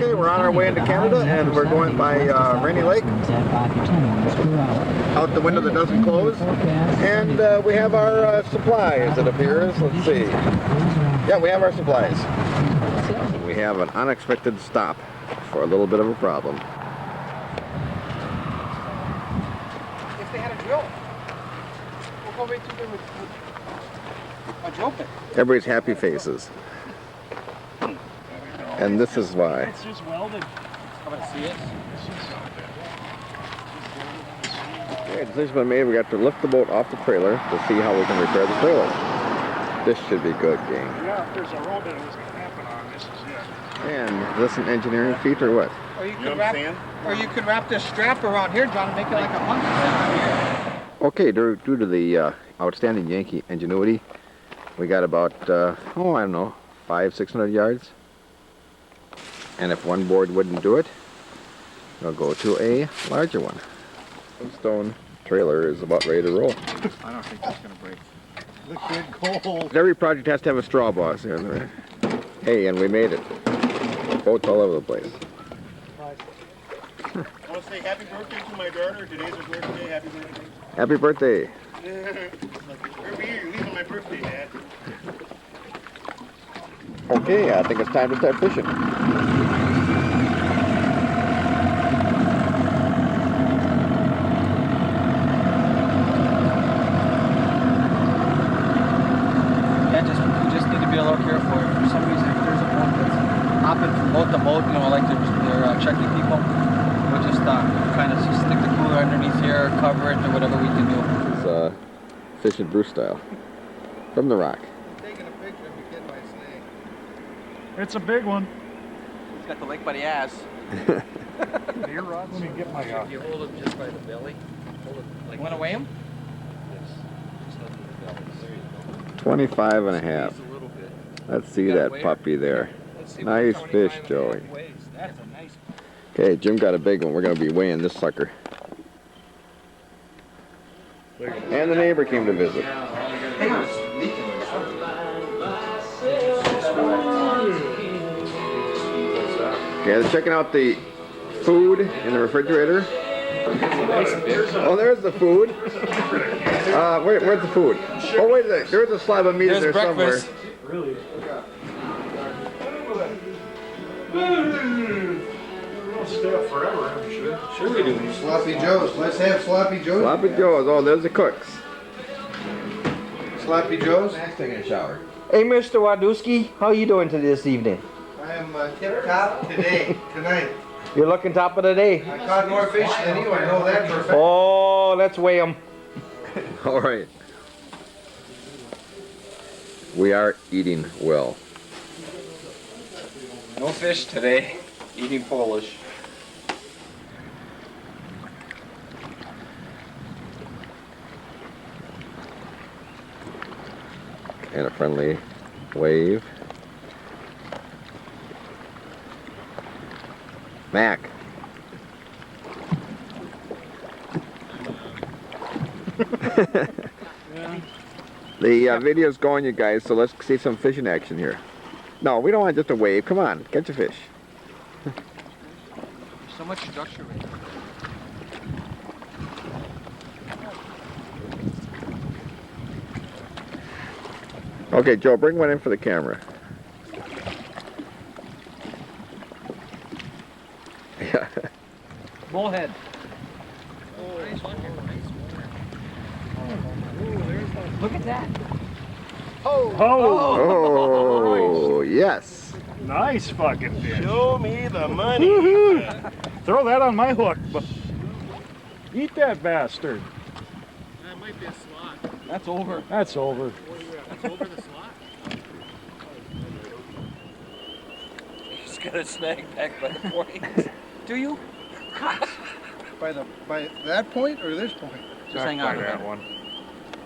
Okay, we're on our way into Canada and we're going by Rainy Lake. Out the window that doesn't close. And we have our supplies, it appears. Let's see. Yeah, we have our supplies. We have an unexpected stop for a little bit of a problem. If they had a drill, we'll go right through there with a drill bit. Everybody's happy faces. And this is why. It's just welded. Come and see it. Okay, decision's been made. We got to lift the boat off the trailer to see how we can repair the trailer. This should be good, gang. Yeah, if there's a road that was going to happen on, this is it. And is this an engineering feat or what? Or you could wrap this strap around here, John, and make it like a monkey here. Okay, due to the outstanding Yankee ingenuity, we got about, I don't know, 500-600 yards. And if one board wouldn't do it, we'll go to a larger one. The stone trailer is about ready to roll. I don't think that's going to break. Liquid gold. Every project has to have a straw boss here. Hey, and we made it. Boats all over the place. I want to say happy birthday to my daughter. Today's her birthday. Happy birthday. Happy birthday. Every year you leave on my birthday, Dad. Okay, I think it's time to start fishing. Yeah, we just need to be a little careful. For some reason, if there's a boat that's hopping from boat to boat, you know, like they're checking people, we'll just kind of stick the cooler underneath here, cover it, or whatever we can do. It's fishing Bruce style. From the rock. Taking a picture of me getting my snake. It's a big one. He's got the lake by the ass. Deer rods. Let me get my If you hold him just by the belly, hold it like You want to weigh him? this, just under the belly. There you go. 25 and a half. Squeeze a little bit. Let's see You got a that weigher? puppy there. Let's see Nice what fish, 25 and a half Joey. weighs. That's a nice. Okay, Jim got a big one. We're going to be weighing this sucker. And the neighbor came to visit. Okay, they're checking out the food in the refrigerator. Oh, there's the food. Where's the food? Oh, wait a second. There's a slab of meat in there breakfast. somewhere. Really? We'll stay up forever, I'm sure. Sure we do. Sloppy Joe's. Let's have Sloppy Joe's. Sloppy Joe's. Oh, there's the cooks. Sloppy Joe's. Taking a shower. Hey, Mr. Wadowski, how you doing this evening? I am tip top tonight. You're looking top of the day. I caught more fish than you. I know that for a fact. Oh, let's weigh them. All right. We are eating well. No fish today. Eating Polish. And a friendly wave. Mac. The video's going, you guys, so let's see some fishing action here. No, we don't want just a wave. Come on, catch a fish. So much structure right there. Okay, Joe, bring one in for the camera. Yeah. Bullhead. Look at that. Oh! Oh, yes. Nice fucking fish. Show me the money. Throw that on my hook. Eat that bastard. That might be a slot. That's over. That's over. That's over the slot. He's got a snag back by the point. Do you? By that point or this point? Just hang on to that. one.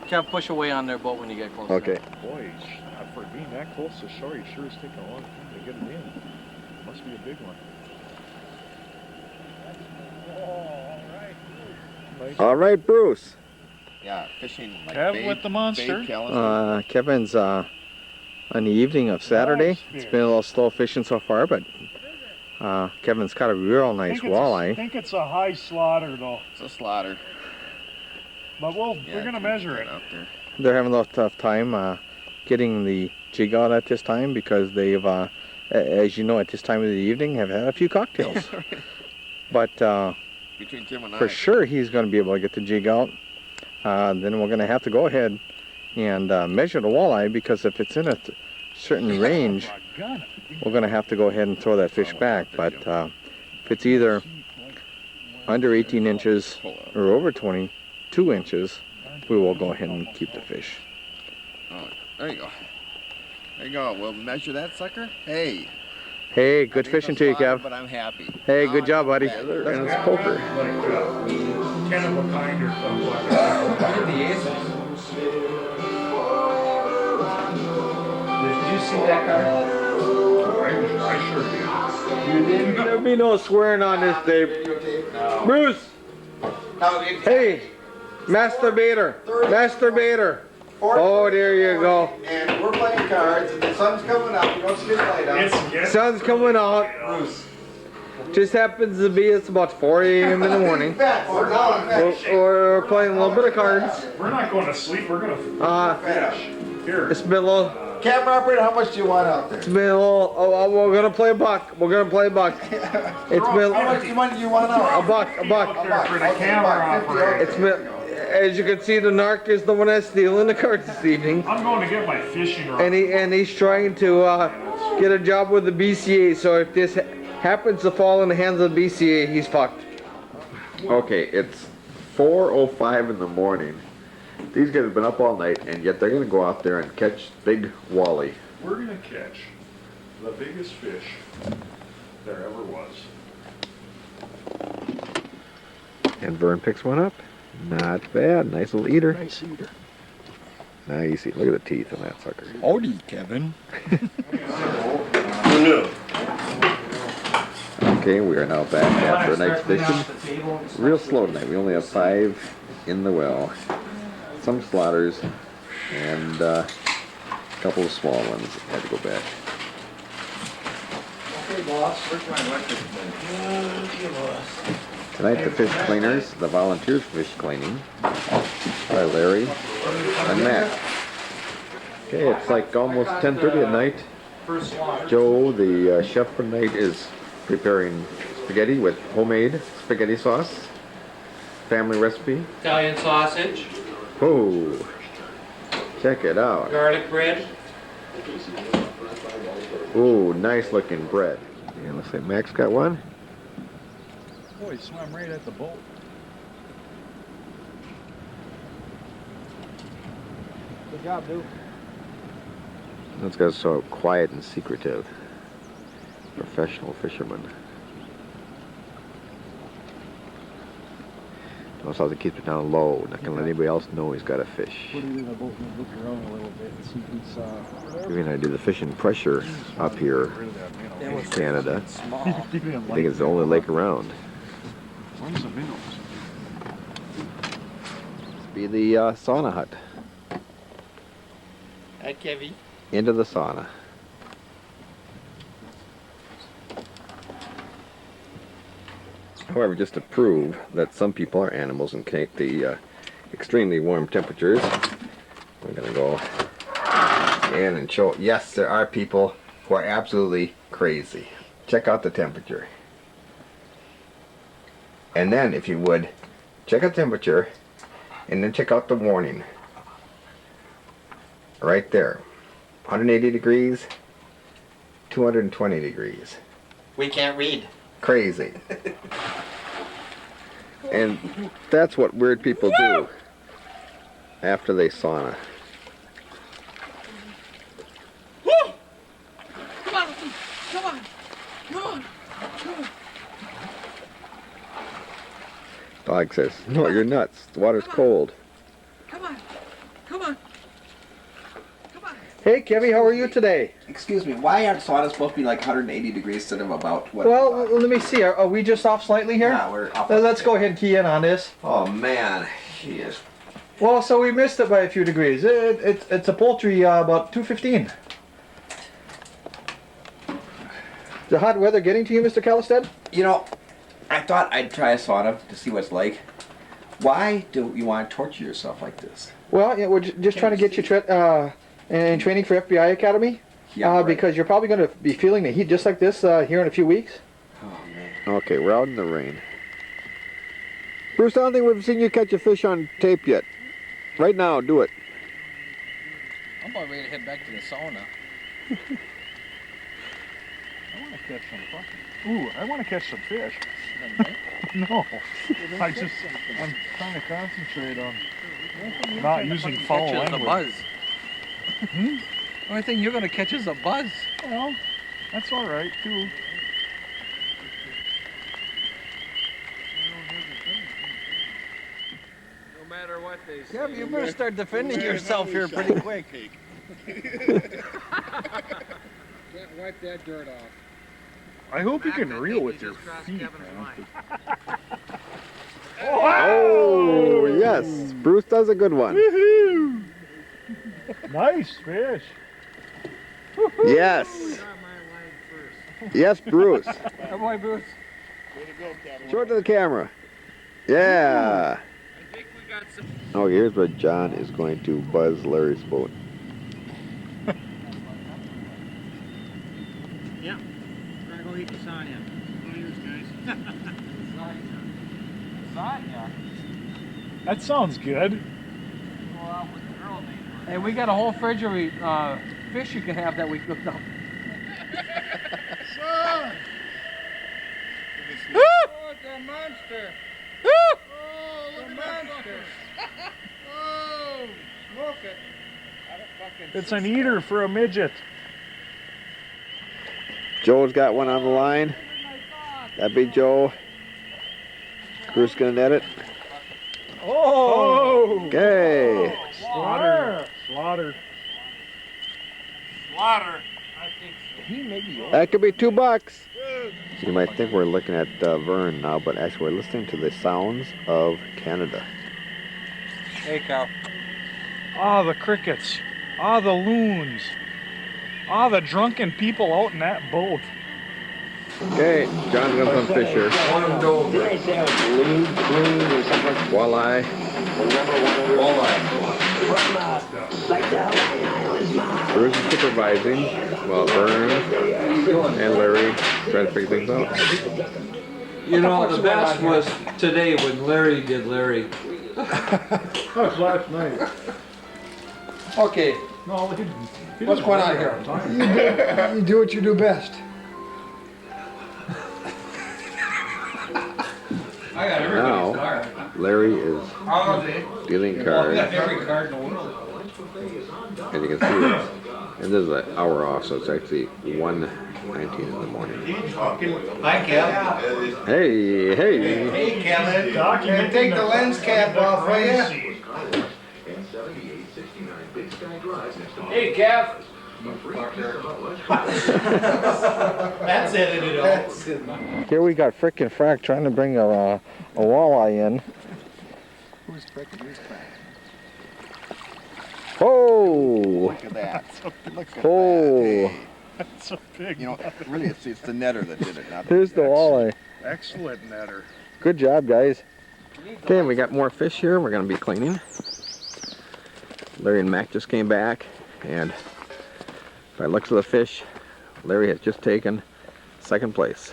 Can't push away on their boat when you get close. Okay. Boy, for being that close to shore, you sure is taking a long time to get it in. Must be a big one. Nice. All right, Bruce. Yeah, fishing like Kev with the monster. Kevin's on the evening of Saturday. It's been a little slow fishing so far, but Kevin's caught a real nice I walleye. think it's a high slaughter though, It's a slaughter. but we're gonna measure it. Out there. They're having a little tough time getting the jig out at this time because they've, as you know, at this time of the evening, have had a few cocktails. But Between Tim and for sure, he's going to be able to get the jig out. Then we're going to have to go ahead and measure the walleye, because if it's in a certain range, we're going to have to go ahead and throw that fish back. But if it's either under 18 inches or over 22 inches, we will go ahead and keep the fish. Oh, there you go. There you go. We'll measure that sucker. Hey. Hey, good fishing to you, Kev. But I'm happy. Hey, good job, buddy. And it's poker. Like 10 of a kind or something like that. Look at the aces. Did you see that card? I sure did. You did? There'll be no swearing on this, Dave. Bruce! Hey! Masturbator! Masturbator! Oh, there you go. And we're playing cards, and the sun's coming up. You don't see the light out. It's Sun's coming out. Just happens to be, it's about 4 a.m. in the morning. We're playing a little bit of cards. We're not going to sleep. We're gonna finish. Here. It's been a little, Camera operator, how much do you want out there? it's been a little, we're gonna play a buck. We're gonna play a buck. It's been How much money do you want out? a buck, a buck. Out there for the camera operator. It's been, as you can see, the narc is the one that's stealing the cards this evening. I'm going to get my fishing rod. And he's trying to get a job with the BCA. So if this happens to fall in the hands of the BCA, he's fucked. Okay, it's 4:05 in the morning. These guys have been up all night, and yet they're going to go out there and catch big wally. We're going to catch the biggest fish there ever was. And Vern picks one up. Not bad. Nice little eater. Nice eater. Nice. Look at the teeth on that sucker. Howdy, Kevin. Okay, we are now back after a night's fishing. Real slow tonight. We only have 5 in the well. Some slaughters and a couple of small ones. Had to go back. Okay, boss. Where's my electric plate? Okay, boss. Tonight the fish cleaners, the volunteers fish cleaning by Larry and Matt. Okay, it's like almost 10:30 at night. First slaughter. Joe, the chef for the night, is preparing spaghetti with homemade spaghetti sauce. Family recipe. Italian sausage, Oh, check it out. garlic bread. Oh, nice looking bread. Yeah, looks like Max got one. Boy, he swam right at the boat. Good job, dude. This guy's so quiet and secretive. Professional fisherman. Knows how to keep it down low. Not gonna let anybody else know he's got a fish. Put it in the boat and look around a little bit and see if he's We're gonna do the fishing pressure up here in Canada. Small. I think it's the only lake around. Where's the minnows? Be the sauna hut. Hi, Kevy. Into the sauna. However, just to prove that some people are animals and can take the extremely warm temperatures, we're going to go in and show, yes, there are people who are absolutely crazy. Check out the temperature. And then, if you would, check out the temperature and then check out the warning. Right there. 180 degrees, 220 degrees. We can't read. Crazy. And that's what weird people do after they sauna. Come on, come on, come on. Dog says, no, you're nuts. The water's cold. Come on, come on. Hey, Kevy, how are you today? Excuse me, why aren't saunas supposed to be like 180 degrees instead of about what? Well, let me see. Are we just off slightly here? Yeah, we're off. Let's go ahead and key in on this. Oh man, he is. Well, so we missed it by a few degrees. It's a poultry about 215. the hot weather getting to you, Mr. Callistad? You know, I thought I'd try a sauna to see what it's like. Why do you want to torture yourself like this? Well, yeah, we're just trying to get you in training for FBI Academy. Yeah, right. Because you're probably going to be feeling the heat just like this here in a few weeks. Oh, man. Okay, we're out in the rain. Bruce, I don't think we've seen you catch a fish on tape yet. Right now, do it. I'm about ready to head back to the sauna. I want to catch some fucking. Ooh, I want to catch some fish. No, I'm trying to concentrate on not using foul Catch is the language. buzz. Hmm? The only thing you're gonna catch is a buzz. Well, that's all right too. No matter what they say. Yeah, but you better start defending yourself here pretty quick. Can't wipe that dirt off. I hope you can reel with your feet, man. Oh, yes. Bruce does a good one. Woohoo! Nice fish. Yes. Yes, Bruce. Come on, Bruce. Show it to the camera. Yeah. I think we got some. Oh, here's what John is going to buzz Larry's boat. Yeah. We're gonna go eat lasagna. Cheers, guys. Lasagna. That sounds good. Hey, we got a whole fridge of fish you can have that we cooked up. Son! Oh, it's a monster! Oh, look at that monster! Oh, smoke it! It's an eater for a midget. Joe's got one on the line. That'd be Joe. Bruce gonna net it. Oh! Okay. Slaughter. Slaughter. Slaughter. That could be $2. You might think we're looking at Vern now, but actually we're listening to the sounds of Canada. Hey, Cal. Ah, the crickets. Ah, the loons. Ah, the drunken people out in that boat. Okay, John's gonna put fish here. Walleye. Bruce is supervising while Vern and Larry try to figure things out. You know, the best was today when Larry did Larry. That was last night. Okay, No, what's going on here? You do what you do best. I got Now, card. Larry is All day. dealing cards, every card in the world. and you can see it. And this is an hour off, so it's actually 1:19 in the morning. Hi, Cal. Hey, hey. Hey, Kevin. Take the lens cap off, will you? Hey, Kev. That's edited out. Here we got frickin' Frack trying to bring a walleye in. Who's frickin' who's crack? Oh! Look at that. Look at Oh! that. That's a big. You know, really, it's the netter that did it, not Here's the walleye. Excellent netter. Good job, guys. Okay, and we got more fish here we're going to be cleaning. Larry and Mac just came back, and by looks of the fish, Larry has just taken second place.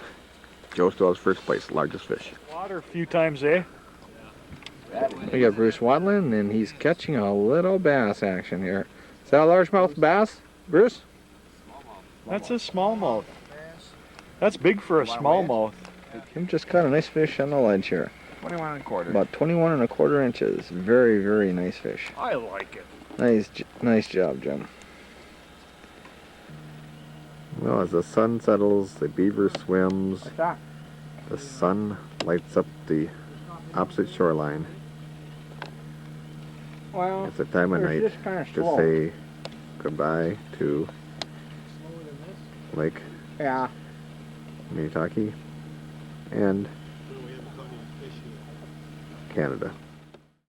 Joe still has first place, largest fish. Water a few times, eh? We got Bruce Watland, and he's catching a little bass action here. Is that a largemouth bass, Bruce? That's a smallmouth. That's big for a smallmouth. Kim just caught a nice fish on the ledge here. 21 and a quarter. About 21 1/4 inches. Very, very nice fish. I like it. Nice job, Jim. Well, as the sun settles, the beaver swims, the sun lights up the opposite shoreline. Well, It's the time of night just kind of to say goodbye to Lake Yeah. Minnetonka and Canada.